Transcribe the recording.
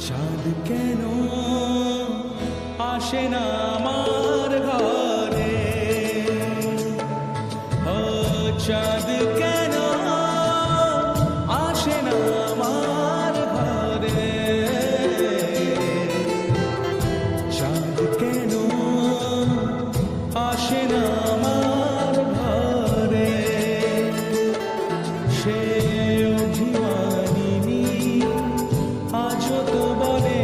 চাঁদ কেন আসে না আমার ঘরে, ও চাঁদ কেন আসে না আমার ঘরে, চাঁদ কেন আসে না আমার ঘরে, সে অভিমানিনী আজও তো বলে